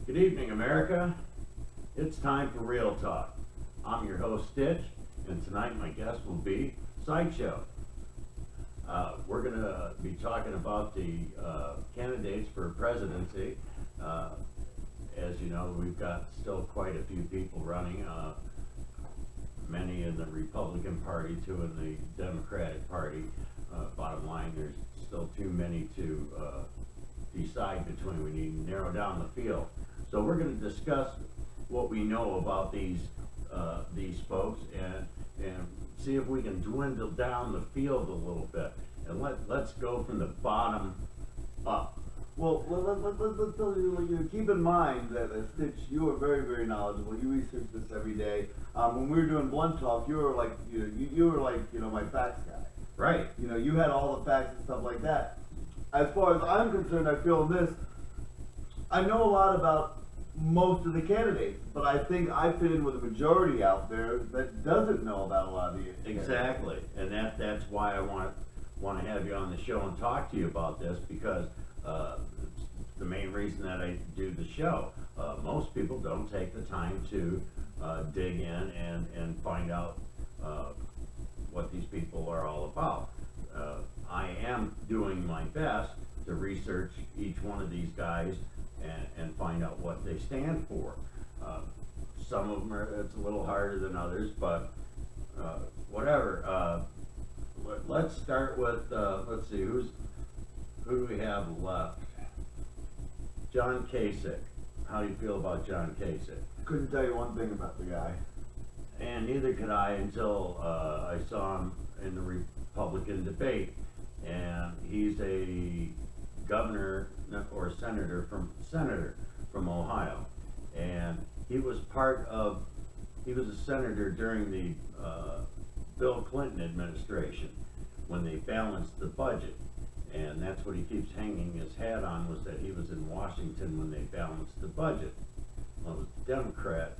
Good evening, America. It's time for Real Talk. I'm your host, Stitch, and tonight my guest will be Sideshow. We're going to be talking about the candidates for presidency. As you know, we've got still quite a few people running, many in the Republican Party, two in the Democratic Party. Bottom line, there's still too many to decide between. We need to narrow down the field. So we're going to discuss what we know about these folks and see if we can dwindle down the field a little bit. And let's go from the bottom up. Well, let's tell you, keep in mind that Stitch, you are very, very knowledgeable. You research this every day. When we were doing Blunt Talk, you were like, my facts guy. Right. You had all the facts and stuff like that. As far as I'm concerned, I feel this. I know a lot about most of the candidates, but I think I fit in with a majority out there that doesn't know about a lot of the candidates. Exactly, and that's why I want to have you on the show and talk to you about this, because it's the main reason that I do the show. Most people don't take the time to dig in and find out what these people are all about. I am doing my best to research each one of these guys and find out what they stand for. Some of them it's a little harder than others, but whatever. Let's start with, let's see, who do we have left? John Kasich. How do you feel about John Kasich? Couldn't tell you one thing about the guy. And neither could I until I saw him in the Republican debate. And he's a governor or senator from Ohio. And he was a senator during the Bill Clinton administration when they balanced the budget. And that's what he keeps hanging his hat on, was that he was in Washington when they balanced the budget. Well, it was Democrat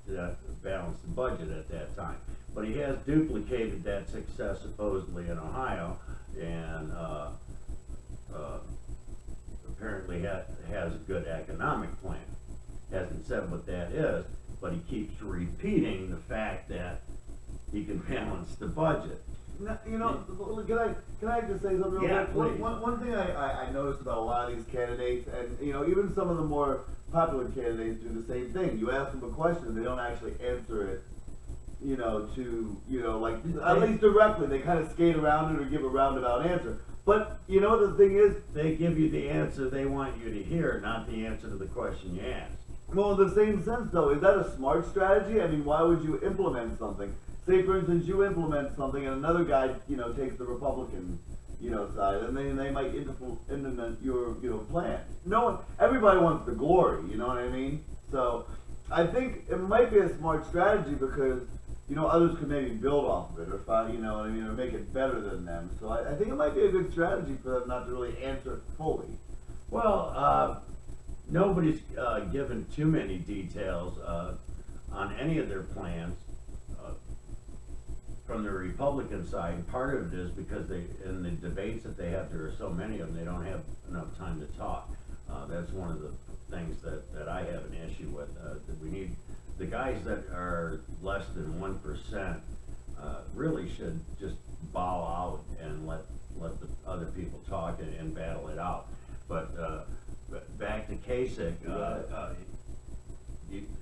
that balanced the budget at that time. But he has duplicated that success supposedly in Ohio, and apparently has a good economic plan. Hasn't said what that is, but he keeps repeating the fact that he can balance the budget. Now, can I just say something real Yeah, quick? please. One thing I noticed about a lot of these candidates, and even some of the more popular candidates do the same thing. You ask them a question, they don't actually answer it, at least directly. They kind of skate around it or give a roundabout answer. But the thing is, They give you the answer they want you to hear, not the answer to the question you ask. well, in the same sense though, is that a smart strategy? I mean, why would you implement something? Say, for instance, you implement something and another guy, takes the Republican, side, and they might implement your, plan. Everybody wants the glory, you know what I mean? So, I think it might be a smart strategy because, others could maybe build off of it or find, or make it better than them. So I think it might be a good strategy for them not to really answer it fully. Well, nobody's given too many details on any of their plans. From the Republican side, part of it is because in the debates that they have, there are so many of them, they don't have enough time to talk. That's one of the things that I have an issue with. That we need the guys that are less than 1% really should just bow out and let the other people talk and battle it out. But back to Kasich,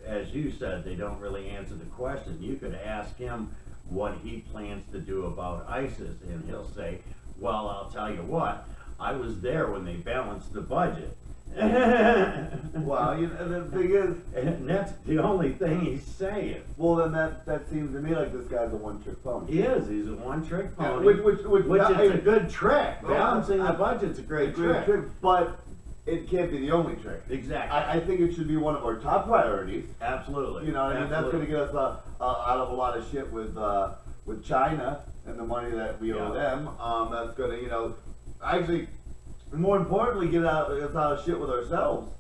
as you said, they don't really answer the question. You could ask him what he plans to do about ISIS, and he'll say, well, I'll tell you what, I was there when they balanced the budget. Well, and the thing is, And that's the only thing he's saying. well, then that seems to me like this guy's a one-trick pony. He's a one-trick pony, Which is a good trick. Well, Balancing the budget's a great trick. but it can't be the only trick. Exactly. I think it should be one of our top priorities. Absolutely. I mean, that's going to get us out of a lot of shit with China and the money that we owe them. That's going to, actually, more importantly, get us out of shit with ourselves.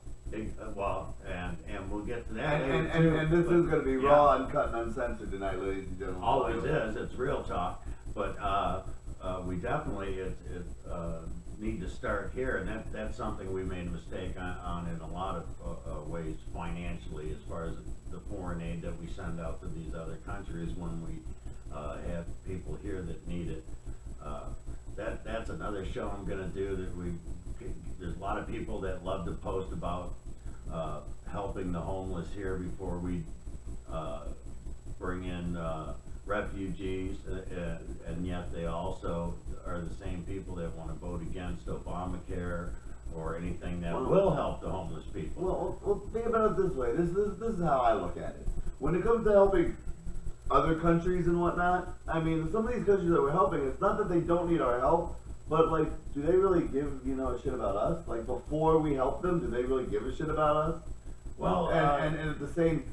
Well, and we'll get to that. And this is going to be raw, uncut, and uncensored tonight, ladies and gentlemen. Always is. It's real talk. But we definitely, need to start here, and that's something we made a mistake on in a lot of ways financially, as far as the foreign aid that we send out to these other countries when we have people here that need it. That's another show I'm gonna do. There's a lot of people that love to post about helping the homeless here before we bring in refugees, and yet they also are the same people that want to vote against Obamacare or anything that will help the homeless people. Well, think about it this way. This is how I look at it. When it comes to helping other countries and whatnot, I mean, some of these countries that we're helping, it's not that they don't need our help, but like, do they really give a shit about us? Like, before we help them, do they really give a shit about us? Well, and at the same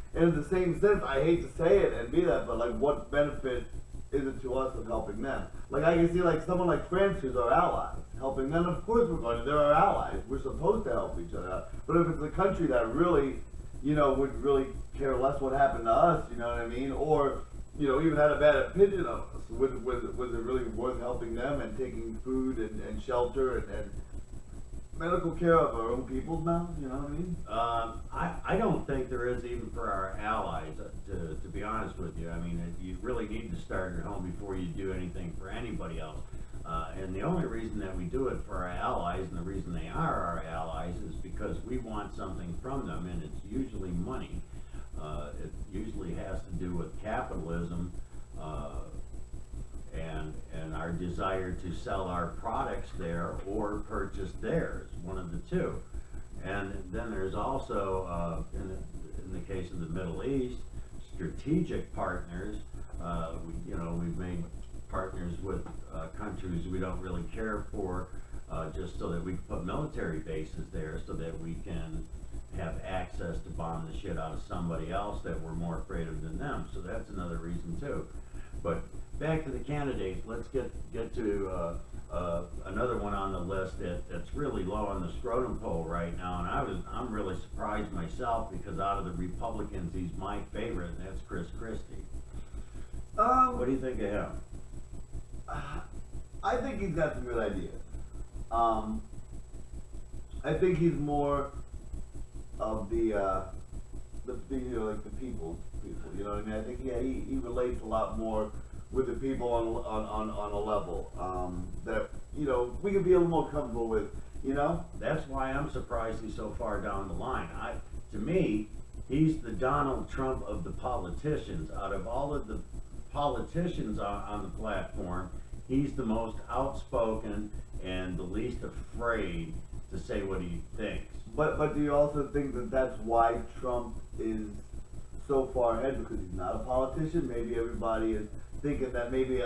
sense, I hate to say it and be that, but like, what benefit is it to us of helping them? Like, I can see like someone like France, who's our ally, helping them. Of course, they're our allies. We're supposed to help each other out. But if it's a country that really, would really care less what happened to us, you know what I mean? Or, even had a bad opinion of us, was it really worth helping them and taking food and shelter and medical care of our own people's mouths, you know what I mean? I don't think there is, even for our allies, to be honest with you. I mean, you really need to start at home before you do anything for anybody else. And the only reason that we do it for our allies, and the reason they are our allies, is because we want something from them, and it's usually money. It usually has to do with capitalism, and our desire to sell our products there or purchase theirs, one of the two. And then there's also, in the case of the Middle East, strategic partners. We've made partners with countries we don't really care for, just so that we can put military bases there, so that we can have access to bomb the shit out of somebody else that we're more afraid of than them. So that's another reason too. But back to the candidates. Let's get to another one on the list that's really low on the scrotum poll right now, and I'm really surprised myself, because out of the Republicans, he's my favorite, and that's Chris Christie. What do you think of him? I think he's got some good ideas. I think he's more of the like the people, you know what I mean? I think he relates a lot more with the people on a level that we could be a little more comfortable with, That's why I'm surprised he's so far down the line. To me, he's the Donald Trump of the politicians. Out of all of the politicians on the platform, he's the most outspoken and the least afraid to say what he thinks. But do you also think that that's why Trump is so far ahead, because he's not a politician? Maybe everybody is thinking that maybe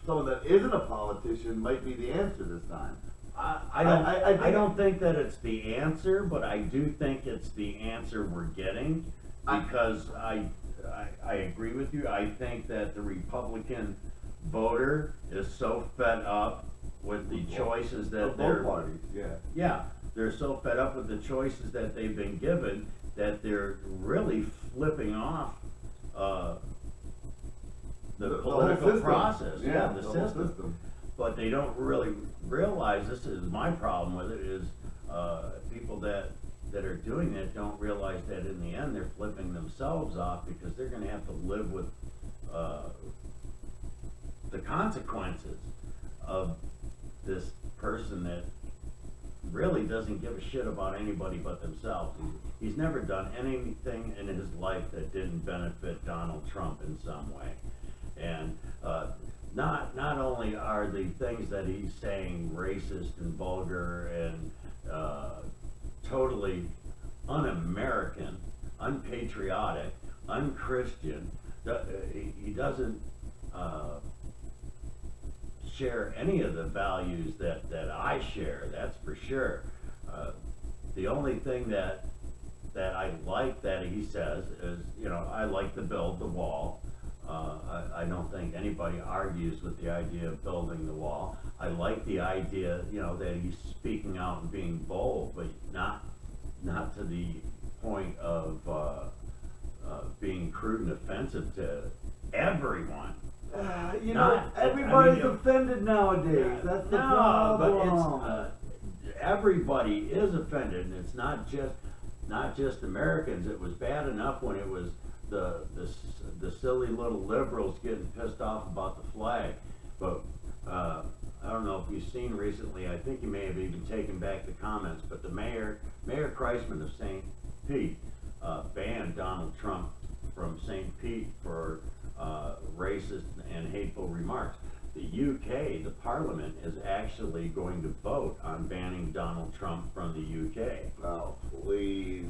someone that isn't a politician might be the answer this time. I don't think that it's the answer, but I do think it's the answer we're getting, because I agree with you. I think that the Republican voter is so fed up with the choices that both parties, they're so fed up with the choices that they've been given, that they're really flipping off the political process, the system. But they don't really realize, this is my problem with it, is people that are doing that don't realize that in the end they're flipping themselves off, because they're going to have to live with the consequences of this person that really doesn't give a shit about anybody but themselves. He's never done anything in his life that didn't benefit Donald Trump in some way. And not only are the things that he's saying racist and vulgar and totally un-American, unpatriotic, unchristian, he doesn't share any of the values that I share, that's for sure. The only thing that I like that he says is, I like to build the wall. I don't think anybody argues with the idea of building the wall. I like the idea, that he's speaking out and being bold, but not to the point of being crude and offensive to everyone. You Not- know, everybody's I mean, offended nowadays. That's the no, but problem. it's everybody is offended, and it's not just Americans. It was bad enough when it was the silly little liberals getting pissed off about the flag, but I don't know if you've seen recently. I think you may have even taken back the comments, but the Mayor Kreisman of St. Pete banned Donald Trump from St. Pete for racist and hateful remarks. The UK, the Parliament, is actually going to vote on banning Donald Trump from the UK. Oh, please.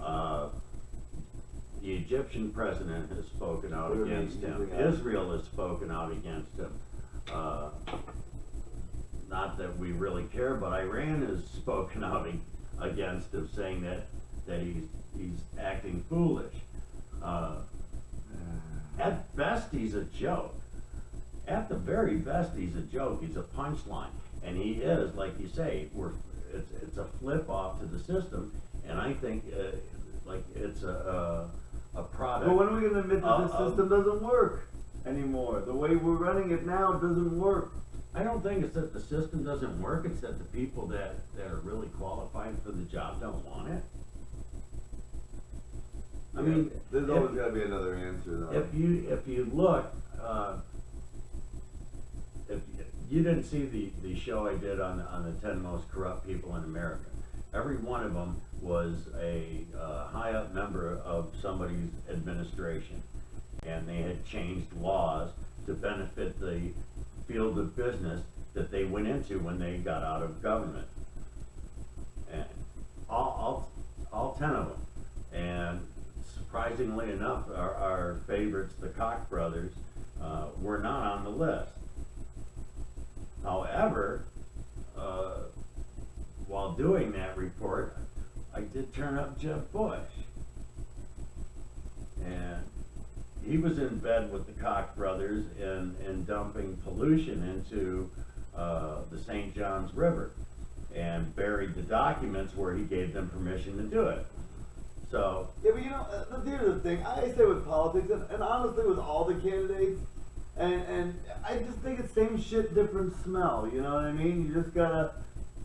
The Egyptian president has spoken out What are they against him. using that? Israel has spoken out against him. Not that we really care, but Iran has spoken out against him, saying that he's acting foolish. At best, he's a joke. At the very best, he's a joke. He's a punchline, and he is, like you say, it's a flip off to the system, and I think like it's a product. But when are we going to admit that this of- system doesn't work anymore? The way we're running it now doesn't work. I don't think it's that the system doesn't work. It's that the people that are really qualified for the job don't want it. I mean, there's if- always got to be another answer, though. If you look, if you didn't see the show I did on the 10 most corrupt people in America, every one of them was a high up member of somebody's administration, and they had changed laws to benefit the field of business that they went into when they got out of government, and all 10 of them. And surprisingly enough, our favorites, the Koch brothers, were not on the list. However, while doing that report, I did turn up Jeb Bush, and he was in bed with the Koch brothers in dumping pollution into the St. Johns River, and buried the documents where he gave them permission to do it. So Yeah, but you know, here's the thing. I say with politics, and honestly with all the candidates, and I just think it's same shit, different smell. You know what I mean? You just gotta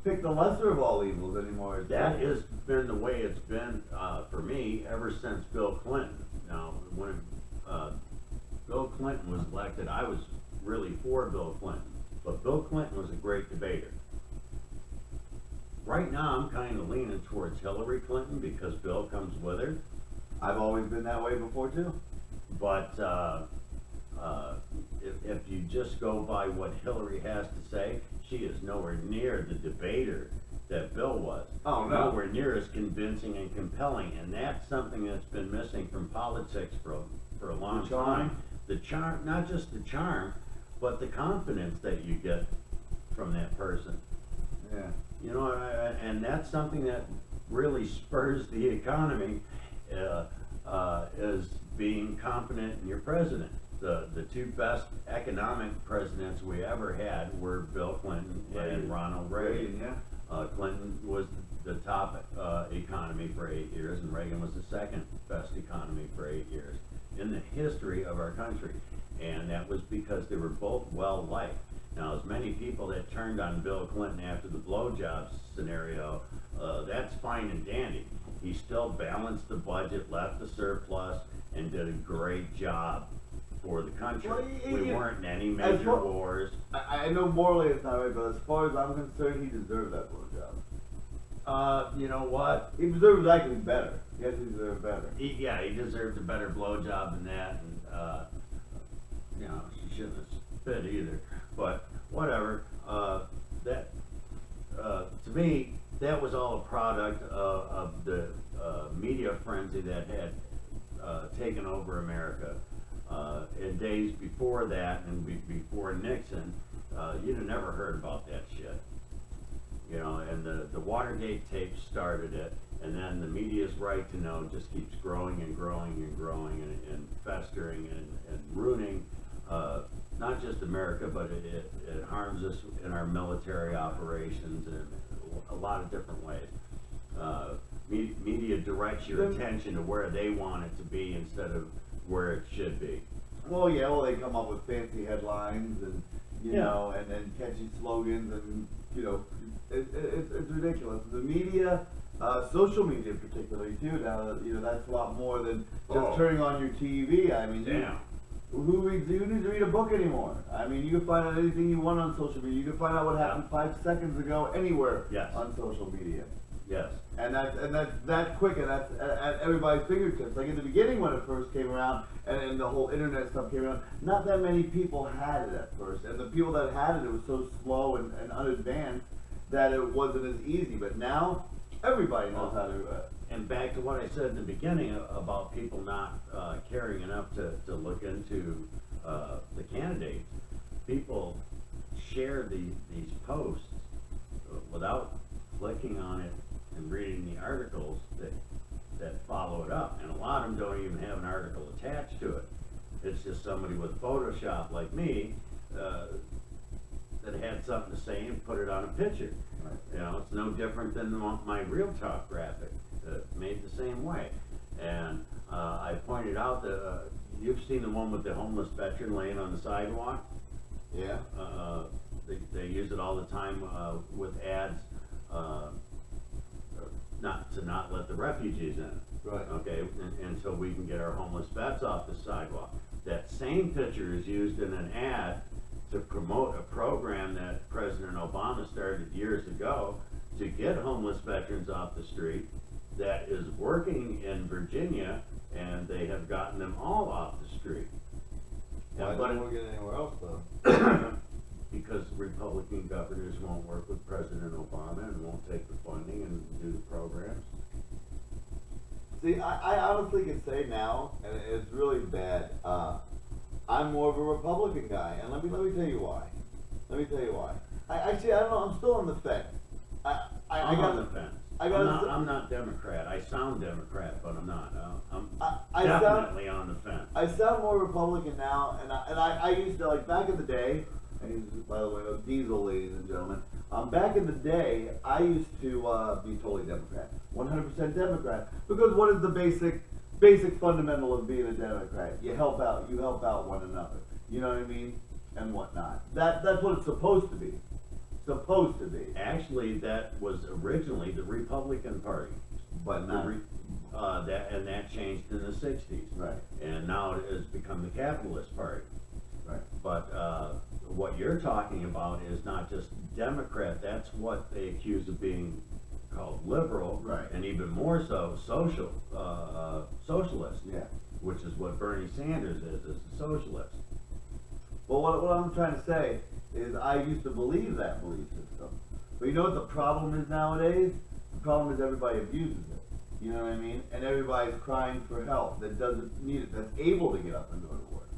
pick the lesser of all evils anymore. that has been the way it's been for me ever since Bill Clinton. Now, when Bill Clinton was elected, I was really for Bill Clinton, but Bill Clinton was a great debater. Right now, I'm kind of leaning towards Hillary Clinton because Bill comes with her. I've always been that way before too. But if you just go by what Hillary has to say, she is nowhere near the debater that Bill was. Oh, no. Nowhere near as convincing and compelling, and that's something that's been missing from politics for a long The charm. time. The charm, not just the charm, but the confidence that you get from that person. Yeah. You know, and that's something that really spurs the economy, is being confident in your president. The two best economic presidents we ever had were Bill Clinton and Ronald Reagan. Yeah. Clinton was the top economy for 8 years, and Reagan was the second best economy for 8 years in the history of our country. And that was because they were both well liked. Now, as many people that turned on Bill Clinton after the blowjob scenario, that's fine and dandy. He still balanced the budget, left the surplus, and did a great job for the country. Well, We weren't in any as major far- wars. I know morally it's not right, but as far as I'm concerned, he deserved that blowjob. You know what? He deserves actually better. Yes, he deserved better. He deserved a better blowjob than that, and you know, she shouldn't have spit either. But whatever. That to me, that was all a product of the media frenzy that had taken over America. In days before that, and before Nixon, you'd have never heard about that shit. You know, and the Watergate tape started it, and then the media's right to know just keeps growing and growing and growing and festering and ruining not just America, but it harms us in our military operations in a lot of different ways. Media directs your attention to where they want it to be instead of where it should be. Well, yeah, well, they come up with fancy headlines and, you Yeah. know, and catchy slogans and, you know, it's ridiculous. The media, social media particularly too, now, you know, that's a lot more than just Oh. turning on your TV. I mean, Damn. who needs to read a book anymore? I mean, you can find out anything you want on social media. You can find out what happened 5 seconds ago anywhere Yes. on social media. Yes. And that's that quick, and that's at everybody's fingertips. Like in the beginning when it first came around, and the whole internet stuff came around, not that many people had it at first, and the people that had it, it was so slow and unadvanced that it wasn't as easy. But now everybody knows how to. And back to what I said in the beginning about people not caring enough to look into the candidates. People share these posts without clicking on it and reading the articles that follow it up. And a lot of them don't even have an article attached to it. It's just somebody with Photoshop like me that had something to say and put it on a picture. Right. You know, it's no different than my Real Talk graphic, made the same way. And I pointed out that you've seen the one with the homeless veteran laying on the sidewalk. Yeah. They use it all the time with ads, not let the refugees in. Right. Okay, and so we can get our homeless vets off the sidewalk. That same picture is used in an ad to promote a program that President Obama started years ago to get homeless veterans off the street, that is working in Virginia, and they have gotten them all off the street. Why But don't we get anywhere else though? because Republican governors won't work with President Obama and won't take the funding and do the programs. See, I honestly can say now, and it's really bad. I'm more of a Republican guy, and let me tell you why. Let me tell you why. I don't know. I'm still on the fence. I'm on the fence. I gotta say- I'm not Democrat. I sound Democrat, but I'm not. I'm I definitely on the fence. I sound more Republican now, and I used to, like, back in the day. I used, by the way, Diesel, ladies and gentlemen. Back in the day, I used to be totally Democrat, 100% Democrat, because what is the basic fundamental of being a Democrat? You help out one another. You know what I mean, and whatnot. That's what it's supposed to be. Supposed to be, Actually, that was originally the Republican Party. but not. That changed in the 60s. Right. And now it has become the Capitalist Party. Right. But what you're talking about is not just Democrat, that's what they accuse of being called liberal. Right. And even more so, socialist. Yeah. Which is what Bernie Sanders is a socialist. Well, what I'm trying to say is I used to believe that belief system. But you know what the problem is nowadays? The problem is everybody abuses it. You know what I mean? And everybody's crying for help that doesn't need it, that's able to get up and go to work.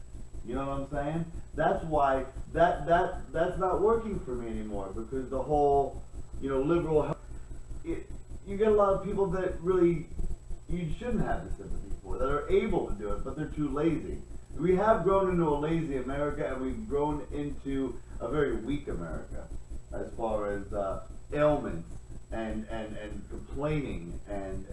You know what I'm saying? That's why that's not working for me anymore, because the whole, you know, liberal help, you get a lot of people that really you shouldn't have the sympathy for, that are able to do it, but they're too lazy. We have grown into a lazy America, and we've grown into a very weak America as far as ailments and complaining and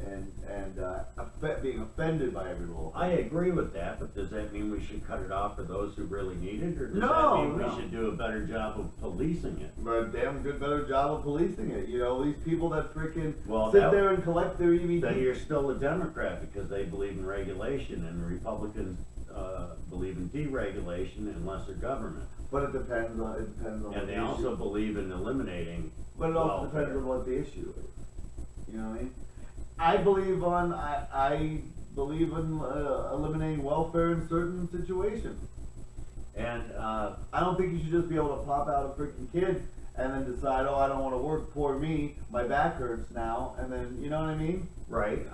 being offended by every little thing. I agree with that, but does that mean we should cut it off for those who really need it, or does that No, mean no. we should do a better job of policing it? A damn good better job of policing it. You know, these people that freaking Well, sit that- there and collect their EBT. Then you're still a Democrat because they believe in regulation, and the Republicans believe in deregulation and lesser government. But it depends on what And they the also issue. believe in eliminating But it also welfare. depends on what the issue is. You know what I mean? I believe in eliminating welfare in certain situations. And I don't think you should just be able to pop out a freaking kid and then decide, oh, I don't want to work, poor me, my back hurts now, and then, you know what I mean? right,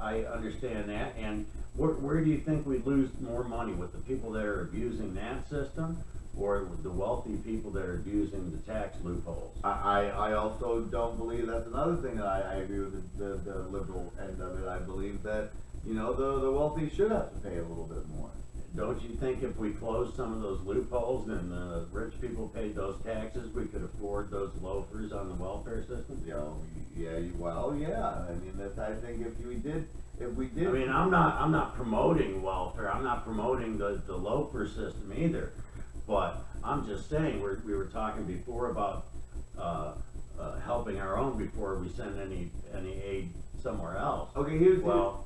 I understand that. And where do you think we lose more money, with the people that are abusing that system, or with the wealthy people that are abusing the tax loopholes? I also don't believe, that's another thing that I agree with the liberal end of it. I believe that, you know, the wealthy should have to pay a little bit more. Don't you think if we closed some of those loopholes and the rich people paid those taxes, we could afford those loafers on the welfare system? You know, yeah, well, yeah. I mean, I think if if we did. I mean, I'm not promoting welfare, I'm not promoting the loafer system either, but I'm just saying, we were talking before about, helping our own before we send any aid somewhere else. Okay, here's Well,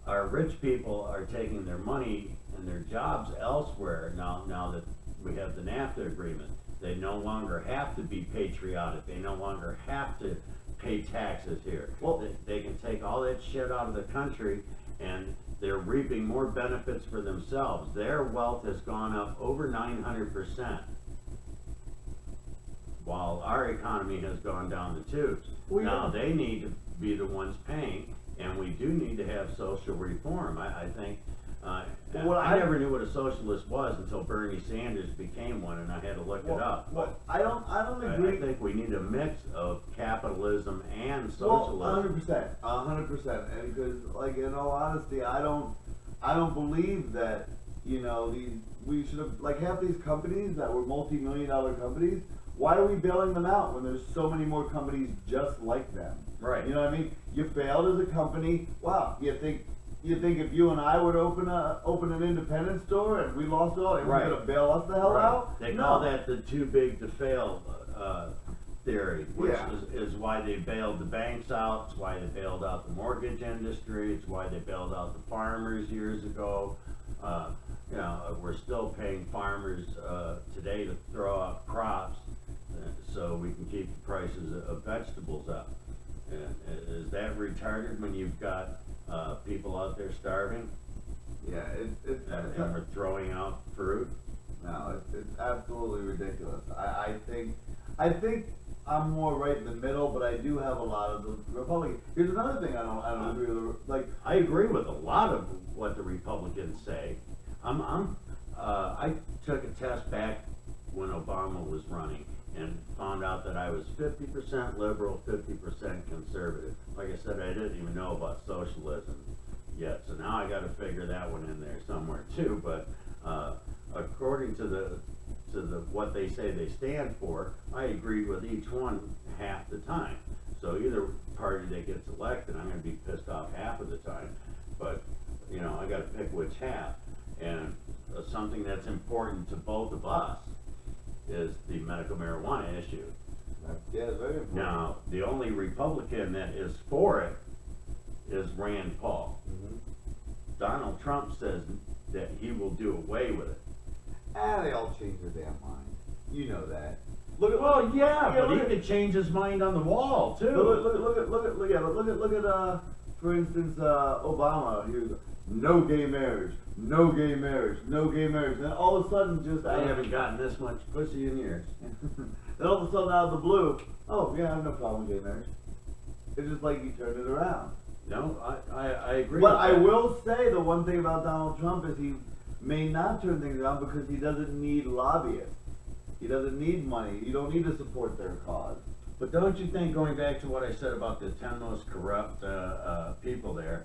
our rich people are taking their money and their jobs elsewhere now that we have the NAFTA agreement. They no longer have to be patriotic, they no longer have to pay taxes here. Well- They can take all that shit out of the country, and they're reaping more benefits for themselves. Their wealth has gone up over 900%, while our economy has gone down the tubes. Well, Now, yeah. they need to be the ones paying, and we do need to have social reform. I think, Well, I I- never knew what a socialist was until Bernie Sanders became one, and I had to look it up. Well, I don't I agree. think we need a mix of capitalism and Well, socialism. 100%, and because, like, in all honesty, I don't believe that, you know, we should have, like, half these companies that were multi-million-dollar companies. Why are we bailing them out when there's so many more companies just like them? Right. You know what I mean? You failed as a company. Wow. You think if you and I would open an independent store and we lost it all, it was Right. gonna bail us the hell Right. out? They No. call that the too big to fail theory, which Yeah. is why they bailed the banks out, it's why they bailed out the mortgage industry, it's why they bailed out the farmers years ago. You know, we're still paying farmers today to throw out crops so we can keep the prices of vegetables up. And is that retarded when you've got people out there starving Yeah, it's and we're throwing out fruit? no, it's absolutely ridiculous. I think I'm more right in the middle, but I do have a lot of the Republicans. Here's another thing I don't agree with. Like, I agree with a lot of what the Republicans say. I took a test back when Obama was running and found out that I was 50% liberal, 50% conservative. Like I said, I didn't even know about socialism yet, so now I gotta figure that one in there somewhere too, but, according to what they say they stand for, I agreed with each one half the time. So either party that gets elected, I'm gonna be pissed off half of the time, but, you know, I gotta pick which half. And something that's important to both of us is the medical marijuana issue. yeah, very important. Now, the only Republican that is for it is Rand Paul. Mhm. Donald Trump says that he will do away with it. And they all change their damn mind. You know that. Look at Well, yeah, but he look could change his mind on the wall too. look at for instance Obama. He was no gay marriage, no gay marriage, no gay marriage. Then all of a sudden, just I haven't gotten this much pussy in years. then all of a sudden out of the blue, oh yeah, I have no problem with gay marriage. It's just like he turned it around. No, I agree. But with I that. will say the one thing about Donald Trump is he may not turn things around because he doesn't need lobbyists. He doesn't need money. You don't need to support their cause. But don't you think, going back to what I said about the 10 most corrupt people there,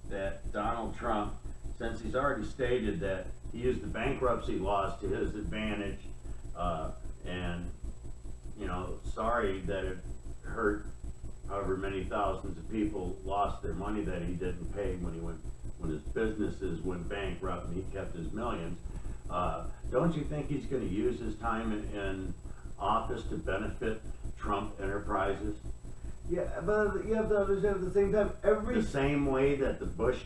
that Donald Trump, since he's already stated that he used the bankruptcy laws to his advantage, and, you know, sorry that it hurt however many thousands of people lost their money that he didn't pay when his businesses went bankrupt and he kept his millions. Don't you think he's going to use his time in office to benefit Trump Enterprises? Yeah, but you have to understand at the same time, The same way that the Bush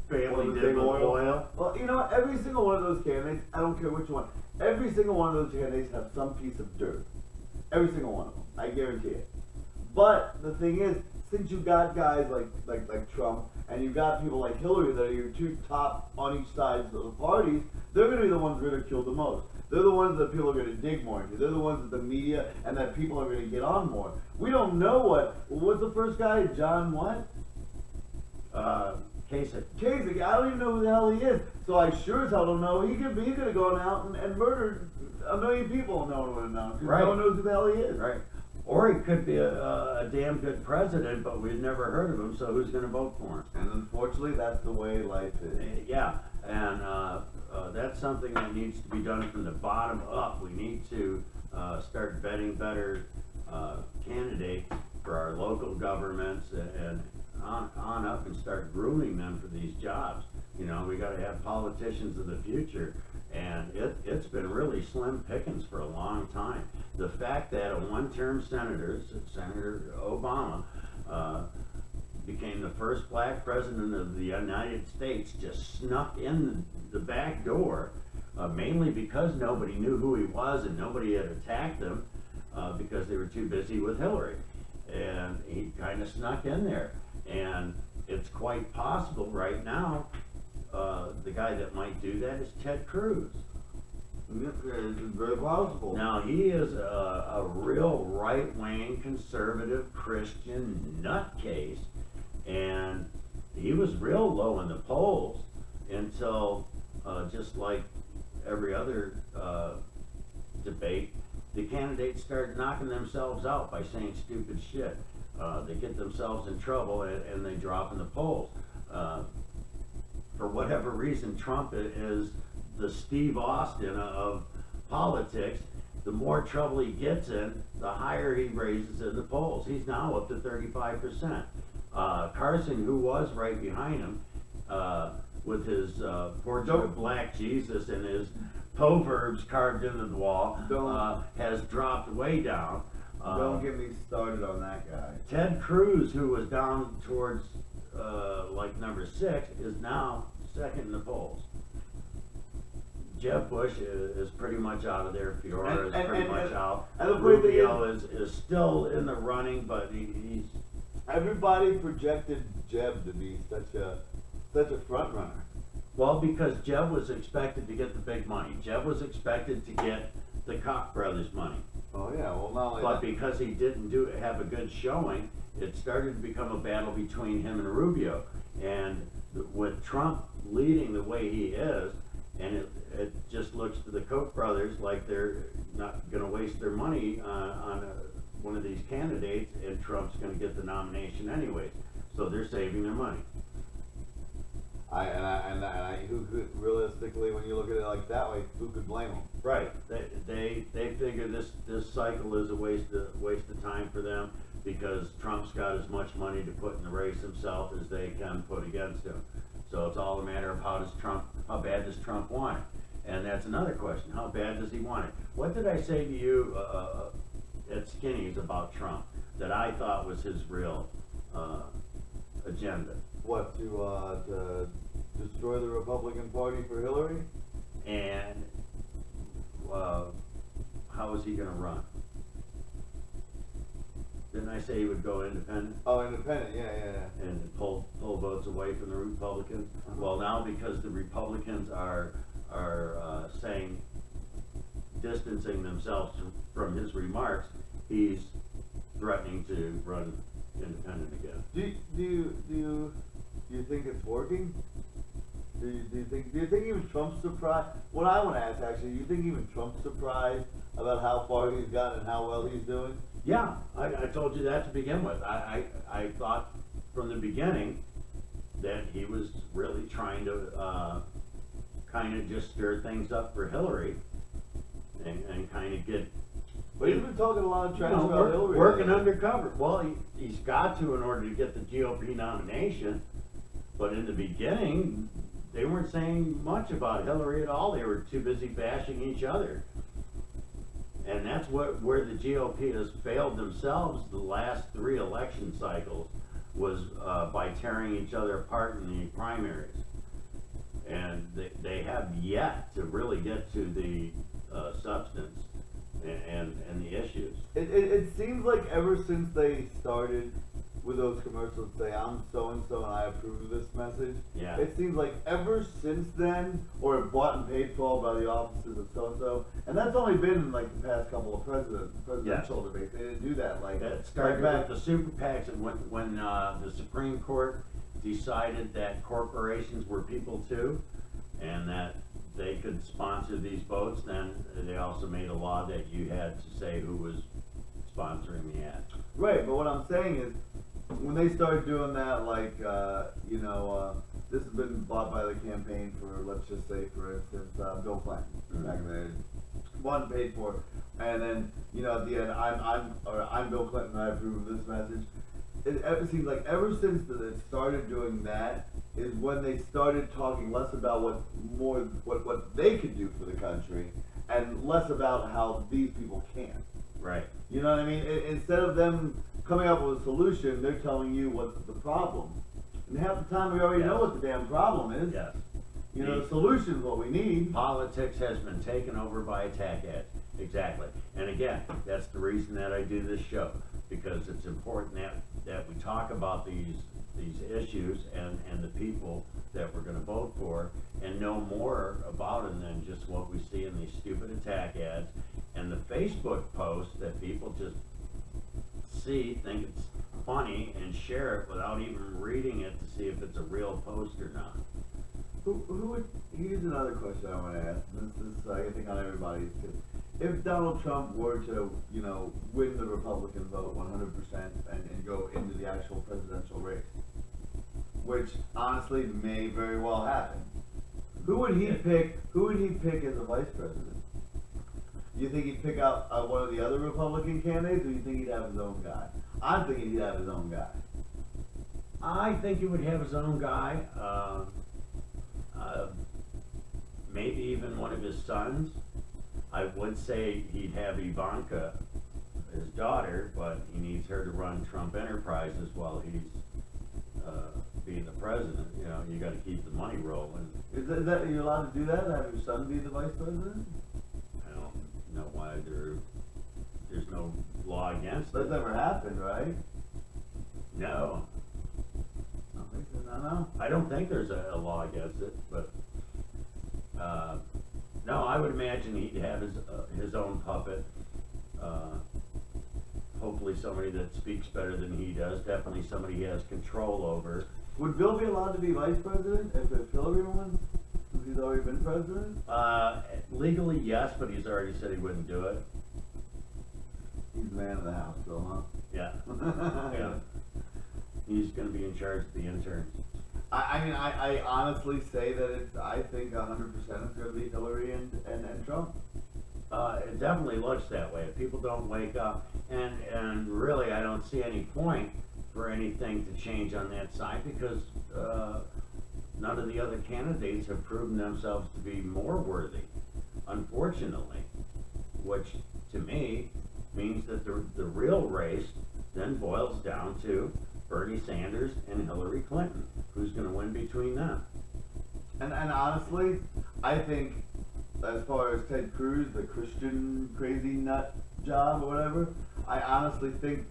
family Well, the did big with oil. oil? Well, you know what? Every single one of those candidates, I don't care which one, every single one of those candidates have some piece of dirt. Every single one of them. I guarantee it. But the thing is, since you got guys like Trump, and you've got people like Hillary that are your two top on each side of the parties, they're going to be the ones ridiculed the most. They're the ones that people are going to dig more into. They're the ones that the media and that people are going to get on more. We don't know what's the first guy, John what? Kasich. Kasich, I don't even know who the hell he is. So I sure as hell don't know. He could have gone out and murdered a million people and no one would have known. Because Right. no one knows who the hell he is. Right. Or he could be a damn good president, but we've never heard of him, so who's going to vote for him? And unfortunately, that's the way life is. Yeah, and that's something that needs to be done from the bottom up. We need to start vetting better candidates for our local governments and on up and start grooming them for these jobs. You know, we gotta have politicians of the future, and it's been really slim pickings for a long time. The fact that a one-term senator, Senator Obama, became the first black president of the United States, just snuck in the back door, mainly because nobody knew who he was and nobody had attacked him, because they were too busy with Hillary. And he kind of snuck in there. And it's quite possible right now, the guy that might do that is Ted Cruz. It's very possible. Now, he is a real right-wing, conservative, Christian nutcase, and he was real low in the polls until, just like every other debate, the candidates start knocking themselves out by saying stupid shit. They get themselves in trouble and they drop in the polls. For whatever reason, Trump is the Steve Austin of politics. The more trouble he gets in, the higher he raises in the polls. He's now up to 35%. Carson, who was right behind him, with his portrait of Black Jesus and his proverbs carved into the wall, has dropped way down. Don't get me started on that guy. Ted Cruz, who was down towards like number 6, is now second in the polls. Jeb Bush is pretty much out of there. Fiora is pretty much out. Rubio is still in the running, but he's... Everybody projected Jeb to be such a front runner. Well, because Jeb was expected to get the big money. Jeb was expected to get the Koch brothers money. Oh yeah, well not only But that. because he didn't have a good showing, it started to become a battle between him and Rubio. And with Trump leading the way he is, and it just looks to the Koch brothers like they're not going to waste their money on one of these candidates, and Trump's going to get the nomination anyways. So they're saving their money. Who could realistically, when you look at it like that way, who could blame them? Right. They figure this cycle is a waste of time for them, because Trump's got as much money to put in the race himself as they can put against him. So it's all a matter of how bad does Trump want it? And that's another question. How bad does he want it? What did I say to you at Skinny's about Trump that I thought was his real agenda? What, to destroy the Republican Party for Hillary? And how is he going to run? Didn't I say he would go independent? Oh, independent, yeah. And pull votes away from the Republicans? Well, now because the Republicans are saying, distancing themselves from his remarks, he's threatening to run independent again. Do you think it's working? Do you think even Trump's surprised? What I want to ask actually, do you think even Trump's surprised about how far he's gotten and how well he's doing? Yeah, I told you that to begin with. I thought from the beginning that he was really trying to kind of just stir things up for Hillary and kind of get... But he's been talking a lot of trash about Hillary. Working undercover. Well, he's got to in order to get the GOP nomination. But in the beginning, they weren't saying much about Hillary at all. They were too busy bashing each other. And that's where the GOP has failed themselves the last 3 election cycles, was by tearing each other apart in the primaries. And they have yet to really get to the substance and the issues. It seems like ever since they started with those commercials, say I'm so-and-so and I approve of this message. Yeah. It seems like ever since then, or bought and paid for by the offices of so-and-so, and that's only been in like the past couple of presidential debates. They didn't do that. Like It started with the super PACs, and when the Supreme Court decided that corporations were people too, and that they could sponsor these votes, then they also made a law that you had to say who was sponsoring the ad. Right, but what I'm saying is, when they started doing that, like, this has been bought by the campaign for, let's just say, for instance, Bill Clinton, back in the day, one paid for, and then, at the end, I'm Bill Clinton, I approve of this message. it seems like ever since it started doing that is when they started talking less about what they could do for the country and less about how these people can't. Right. You know what I mean? Instead of them coming up with a solution, they're telling you what's the problem. And half the time we already know what the damn problem is. Yes. You know, the solution's what we need. Politics has been taken over by attack ads. Exactly. And again, that's the reason that I do this show, because it's important that we talk about these issues and the people that we're going to vote for and know more about them than just what we see in these stupid attack ads and the Facebook posts that people just see, think it's funny, and share it without even reading it to see if it's a real post or not. Who would? Here's another question I want to ask. This is, I think, on everybody's. If Donald Trump were to, you know, win the Republican vote 100% and go into the actual presidential race, which honestly may very well happen, who would he pick? Who would he pick as a vice president? Do you think he'd pick out one of the other Republican candidates, or do you think he'd have his own guy? I'm thinking he'd have his own guy. I think he would have his own guy. Maybe even one of his sons. I would say he'd have Ivanka, his daughter, but he needs her to run Trump Enterprises while he's being the president. You know, you got to keep the money rolling. Is that you're allowed to do that? Have your son be the vice president? I don't know why there's no law against That's it. never happened, right? No, I don't think so. No. I don't think there's a law against it, but no, I would imagine he'd have his own puppet. Hopefully somebody that speaks better than he does. Definitely somebody he has control over. Would Bill be allowed to be vice president if Hillary won? If he's already been president? Legally, yes, but he's already said he wouldn't do it. He's the man of the house, Bill, huh? Yeah. Yeah. He's going to be in charge of the interns. I mean, I honestly say that I think 100% is going to be Hillary and Trump. It definitely looks that way. If people don't wake up, and really, I don't see any point for anything to change on that side, because none of the other candidates have proven themselves to be more worthy, unfortunately, which to me means that the real race then boils down to Bernie Sanders and Hillary Clinton. Who's going to win between them? And honestly, I think as far as Ted Cruz, the Christian crazy nut job or whatever, I honestly think,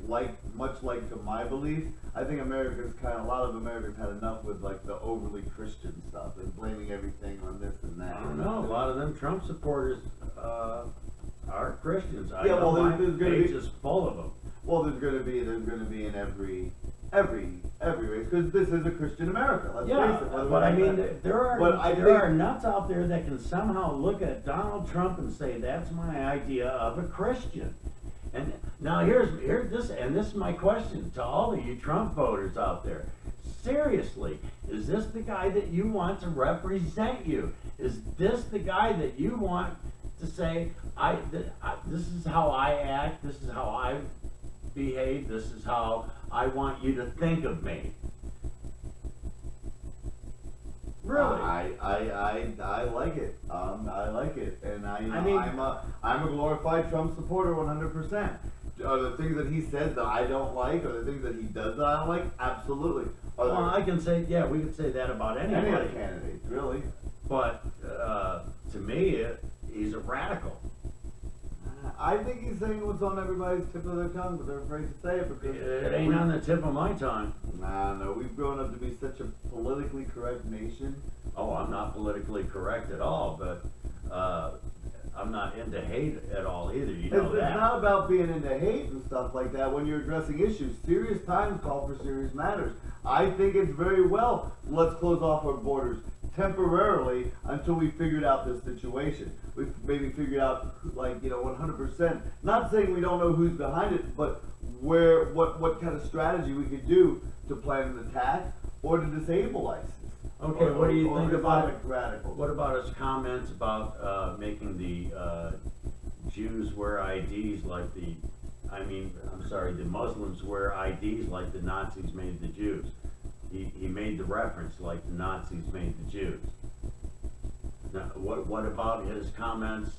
much like to my beliefs, I think a lot of Americans had enough with like the overly Christian stuff and blaming everything on this and that. I don't know. A lot of them Trump supporters are Christians. I Yeah, know well, my there's gonna page be- is full of them. Well, there's going to be in every race, because this is a Christian America. Let's face it. But I mean, there are nuts out there that can somehow look at Donald Trump and say that's my idea of a Christian. And now here's this is my question to all of you Trump voters out there. Seriously, is this the guy that you want to represent you? Is this the guy that you want to say, this is how I act, this is how I behave, this is how I want you to think of me? Really? I like it. I like it, and I mean, I'm a glorified Trump supporter 100%. Are the things that he says that I don't like, or the things that he does that I don't like? Absolutely. well, I can say, yeah, we could say that about any of anybody. the candidates, really. But to me, he's a radical. I think he's saying what's on everybody's tip of their tongue, but they're afraid to say it because It ain't on the tip of my tongue. No, we've grown up to be such a politically correct nation. Oh, I'm not politically correct at all, but I'm not into hate at all either. You know It's that. not about being into hate and stuff like that when you're addressing issues. Serious times call for serious matters. I think it's very well, let's close off our borders temporarily until we figured out this situation. We've maybe figured out, 100%. Not saying we don't know who's behind it, but what kind of strategy we could do to plan an attack or to disable ISIS. Okay, what do you think about radicals? what about his comments about making the Jews wear IDs like the I mean, I'm sorry, the Muslims wear IDs like the Nazis made the Jews. He made the reference like the Nazis made the Jews. Now, what about his comments,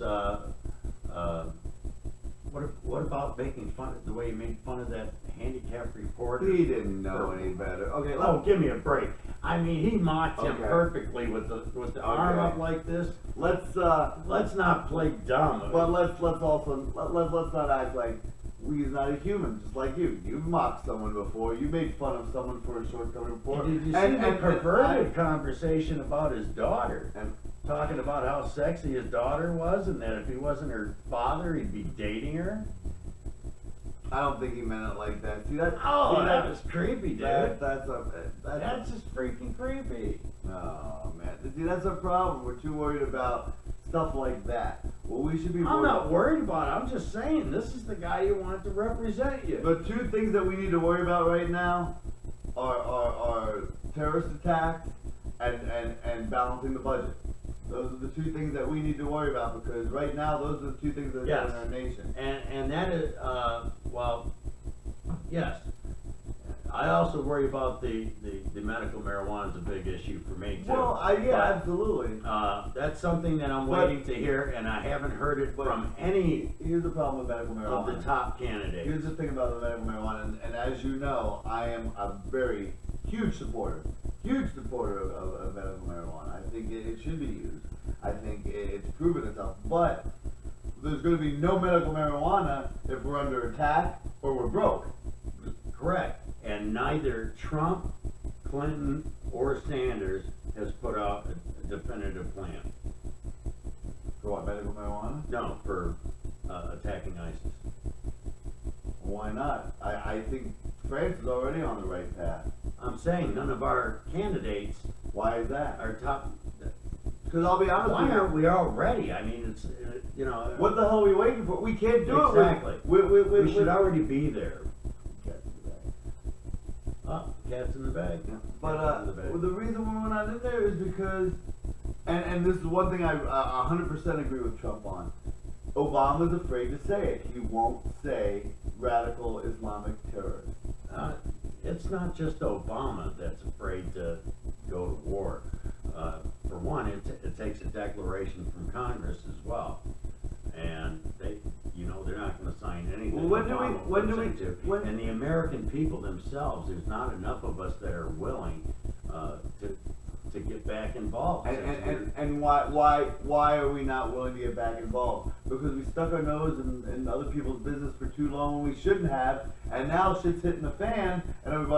what about making fun of the way he made fun of that handicapped reporter? He didn't know any better. Okay, Oh, give me a break. I mean, he mocked him Okay. perfectly with the arm Okay. up like this. let's Not play dumb. but let's also let's not act like he's not a human, just like you. You've mocked someone before. You made fun of someone for a shortcoming before. Did you see the perverted conversation about his daughter? And Talking about how sexy his daughter was, and that if he wasn't her father, he'd be dating her. I don't think he meant it like that. See that? Oh, see, that was creepy, dude. That's That's just freaking creepy. oh man. See, that's a problem. We're too worried about stuff like that. Well, we should be. I'm not worried about it. I'm just saying, this is the guy you want to represent you. The two things that we need to worry about right now are terrorist attacks and balancing the budget. Those are the two things that we need to worry about, because right now those are the two things that are Yes. in our nation. And that is, well, yes. I also worry about the medical marijuana is a big issue for me too. Well, yeah, But, absolutely. that's something that I'm But- waiting to hear, and I haven't heard it But from any Here's the problem with medical of marijuana. the top candidates. Here's the thing about the medical marijuana, and as you know, I am a very huge supporter of medical marijuana. I think it should be used. I think it's proven itself. But there's going to be no medical marijuana if we're under attack or we're broke. Correct. And neither Trump, Clinton, or Sanders has put out a definitive plan. For what, medical marijuana? No, for attacking ISIS. Why not? I think France is already on the right path. I'm saying none of our candidates, Why is that? our top. Because I'll be honest Why with you. aren't we all ready? I mean, it's you know. What the hell are we waiting for? We can't do Exactly. it. We should already be there. Cats in the bag. Oh, cat's in the bag. But Cat's in the bag. well, the reason we're not in there is because, and this is one thing I 100% agree with Trump on. Obama's afraid to say it. He won't say radical Islamic terrorist. It's not just Obama that's afraid to go to war. For one, it takes a declaration from Congress as well, and they're not going to sign anything. Well, when do we? And the American people themselves, there's not enough of us that are willing to get back involved. And why are we not willing to get back involved? Because we stuck our nose in other people's business for too long when we shouldn't have, and now shit's hitting the fan, and everybody.